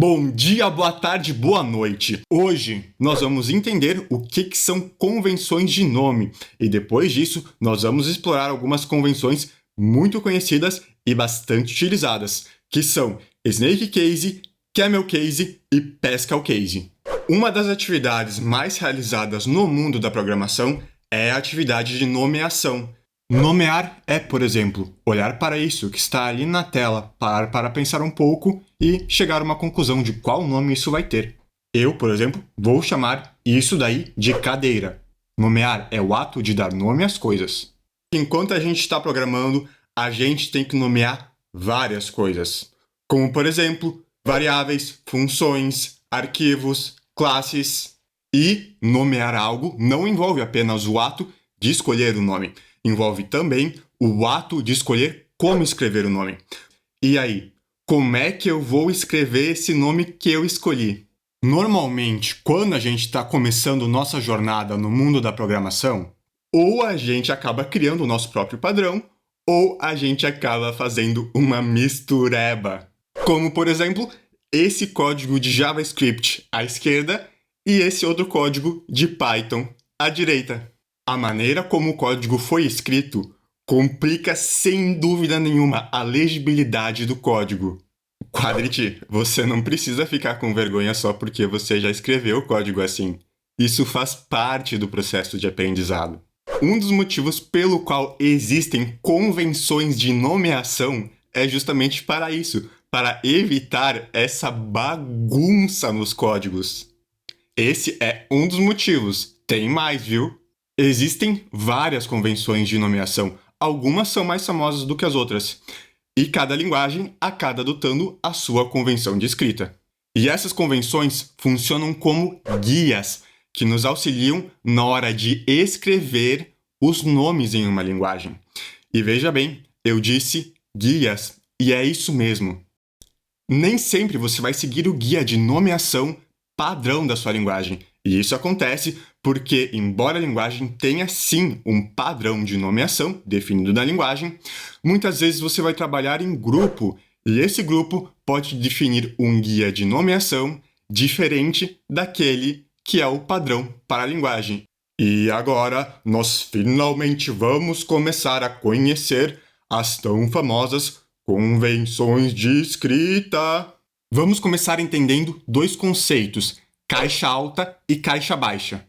Bom dia, boa tarde, boa noite. Hoje nós vamos entender o que são convenções de nome e depois disso nós vamos explorar algumas convenções muito conhecidas e bastante utilizadas, que são Snake Case, Camel Case e Pascal Case. Uma das atividades mais realizadas no mundo da programação é a atividade de nomeação. Nomear é, por exemplo, olhar para isso que está ali na tela, parar para pensar um pouco e chegar a uma conclusão de qual nome isso vai ter. Eu, por exemplo, vou chamar isso daí de cadeira. Nomear é o ato de dar nome às coisas. Enquanto a gente está programando, a gente tem que nomear várias coisas, como, por exemplo, variáveis, funções, arquivos, classes. E nomear algo não envolve apenas o ato de escolher o nome. Envolve também o ato de escolher como escrever o nome. E aí, como é que eu vou escrever esse nome que eu escolhi? Normalmente, quando a gente está começando nossa jornada no mundo da programação, ou a gente acaba criando o nosso próprio padrão, ou a gente acaba fazendo uma mistureba. Como, por exemplo, esse código de JavaScript à esquerda e esse outro código de Python à direita. A maneira como o código foi escrito complica sem dúvida nenhuma a legibilidade do código. Quadriti, você não precisa ficar com vergonha só porque você já escreveu o código assim. Isso faz parte do processo de aprendizado. Um dos motivos pelo qual existem convenções de nomeação é justamente para isso, para evitar essa bagunça nos códigos. Esse é um dos motivos. Tem mais, viu? Existem várias convenções de nomeação, algumas são mais famosas do que as outras, e cada linguagem acaba adotando a sua convenção de escrita. E essas convenções funcionam como guias, que nos auxiliam na hora de escrever os nomes em uma linguagem. E veja bem, eu disse guias, e é isso mesmo. Nem sempre você vai seguir o guia de nomeação padrão da sua linguagem, e isso acontece porque, embora a linguagem tenha sim um padrão de nomeação definido na linguagem, muitas vezes você vai trabalhar em grupo e esse grupo pode definir um guia de nomeação diferente daquele que é o padrão para a linguagem. E agora nós finalmente vamos começar a conhecer as tão famosas convenções de escrita. Vamos começar entendendo dois conceitos, caixa alta e caixa baixa.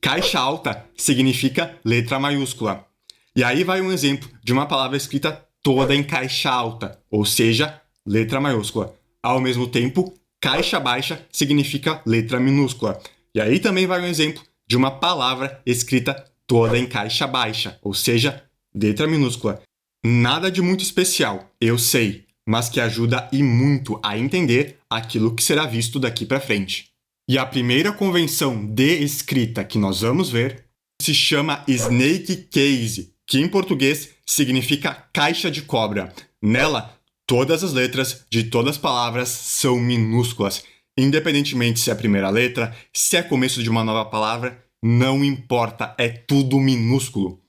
Caixa alta significa letra maiúscula. E aí vai um exemplo de uma palavra escrita toda em caixa alta, ou seja, letra maiúscula. Ao mesmo tempo, caixa baixa significa letra minúscula. E aí também vai um exemplo de uma palavra escrita toda em caixa baixa, ou seja, letra minúscula. Nada de muito especial, eu sei, mas que ajuda e muito a entender aquilo que será visto daqui para frente. E a primeira convenção de escrita que nós vamos ver se chama Snake Case, que em português significa caixa de cobra. Nela, todas as letras de todas as palavras são minúsculas. Independentemente se é a primeira letra, se é começo de uma nova palavra, não importa, é tudo minúsculo.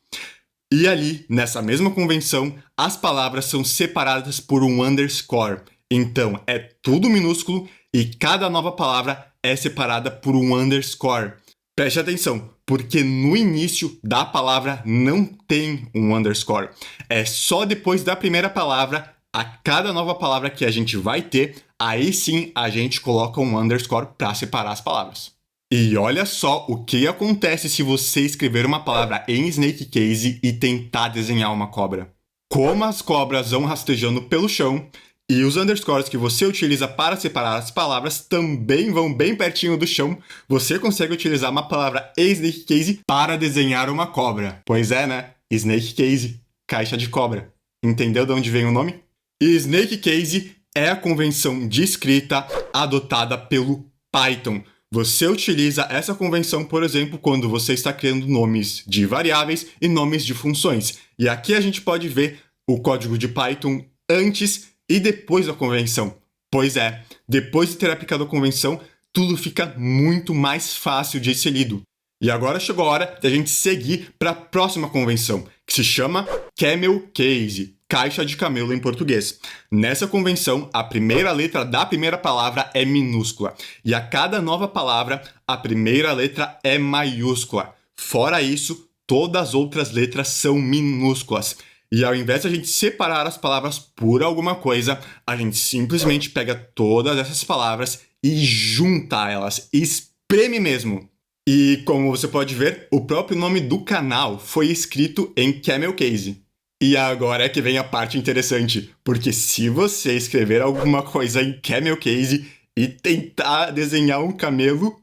E ali, nessa mesma convenção, as palavras são separadas por um underscore. Então, é tudo minúsculo e cada nova palavra é separada por um underscore. Preste atenção, porque no início da palavra não tem um underscore. É só depois da primeira palavra, a cada nova palavra que a gente vai ter, aí sim a gente coloca um underscore para separar as palavras. E olha só o que acontece se você escrever uma palavra em Snake Case e tentar desenhar uma cobra. Como as cobras vão rastejando pelo chão, e os underscores que você utiliza para separar as palavras também vão bem pertinho do chão, você consegue utilizar uma palavra em Snake Case para desenhar uma cobra. Pois é, né? Snake Case, caixa de cobra. Entendeu de onde vem o nome? E Snake Case é a convenção de escrita adotada pelo Python. Você utiliza essa convenção, por exemplo, quando você está criando nomes de variáveis e nomes de funções. E aqui a gente pode ver o código de Python antes e depois da convenção. Pois é, depois de ter aplicado a convenção, tudo fica muito mais fácil de ser lido. E agora chegou a hora da gente seguir para a próxima convenção, que se chama Camel Case. caixa de camelo em português. Nessa convenção, a primeira letra da primeira palavra é minúscula, e a cada nova palavra, a primeira letra é maiúscula. Fora isso, todas as outras letras são minúsculas. E ao invés de a gente separar as palavras por alguma coisa, a gente simplesmente pega todas essas palavras e junta elas, espreme mesmo. E como você pode ver, o próprio nome do canal foi escrito em Camel Case. E agora é que vem a parte interessante, porque se você escrever alguma coisa em Camel Case e tentar desenhar um camelo,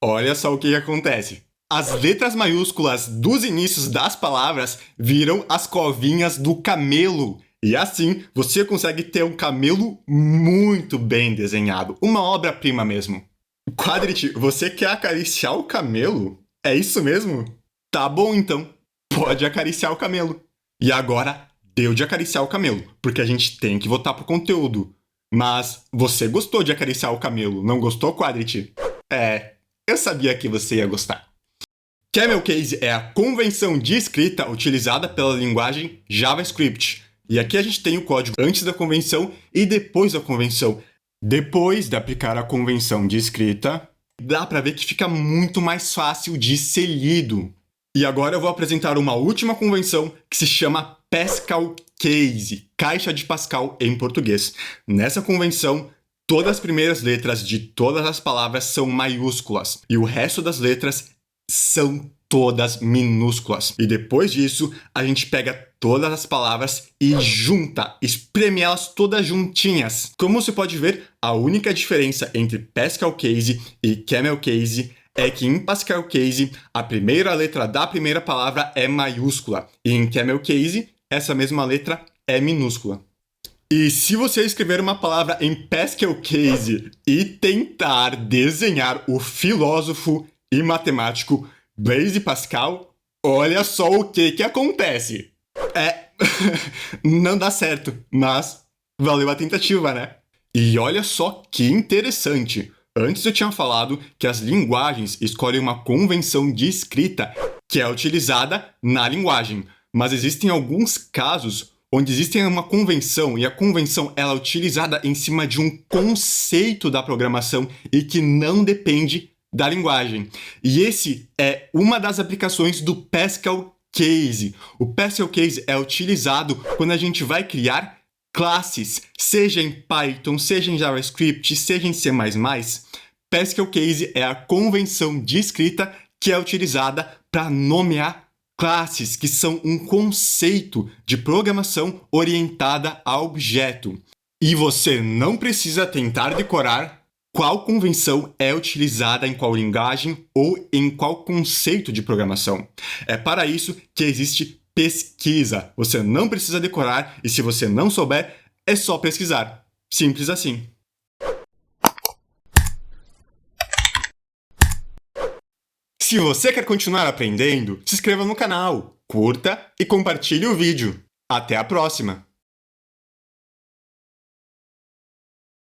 olha só o que acontece. As letras maiúsculas dos inícios das palavras viram as covinhas do camelo. E assim, você consegue ter um camelo muito bem desenhado. Uma obra-prima mesmo. Quadrit, você quer acariciar o camelo? É isso mesmo? Tá bom então. Pode acariciar o camelo. E agora, deu de acariciar o camelo, porque a gente tem que votar pro conteúdo. Mas você gostou de acariciar o camelo, não gostou, Quadrit? Eu sabia que você ia gostar. Camel Case é a convenção de escrita utilizada pela linguagem JavaScript. E aqui a gente tem o código antes da convenção e depois da convenção. Depois de aplicar a convenção de escrita, dá para ver que fica muito mais fácil de ser lido. E agora eu vou apresentar uma última convenção que se chama Pascal Case, caixa de Pascal em português. Nessa convenção, todas as primeiras letras de todas as palavras são maiúsculas e o resto das letras são todas minúsculas. E depois disso, a gente pega todas as palavras e junta, espreme elas todas juntinhas. Como você pode ver, a única diferença entre Pascal Case e Camel Case é que em Pascal Case, a primeira letra da primeira palavra é maiúscula e em Camel Case, essa mesma letra é minúscula. E se você escrever uma palavra em Pascal Case e tentar desenhar o filósofo e matemático Blaise Pascal, olha só o que acontece. Não dá certo, mas valeu a tentativa, né? E olha só que interessante. Antes eu tinha falado que as linguagens escolhem uma convenção de escrita que é utilizada na linguagem, mas existem alguns casos onde existe uma convenção e a convenção ela é utilizada em cima de um conceito da programação e que não depende da linguagem. E esse é uma das aplicações do Pascal Case. O Pascal Case é utilizado quando a gente vai criar classes, seja em Python, seja em JavaScript, seja em C++. Pascal Case é a convenção de escrita que é utilizada para nomear classes, que são um conceito de programação orientada a objeto. E você não precisa tentar decorar qual convenção é utilizada em qual linguagem ou em qual conceito de programação. É para isso que existe pesquisa. Você não precisa decorar e se você não souber, é só pesquisar. Simples assim. Se você quer continuar aprendendo, se inscreva no canal, curta e compartilhe o vídeo. Até a próxima!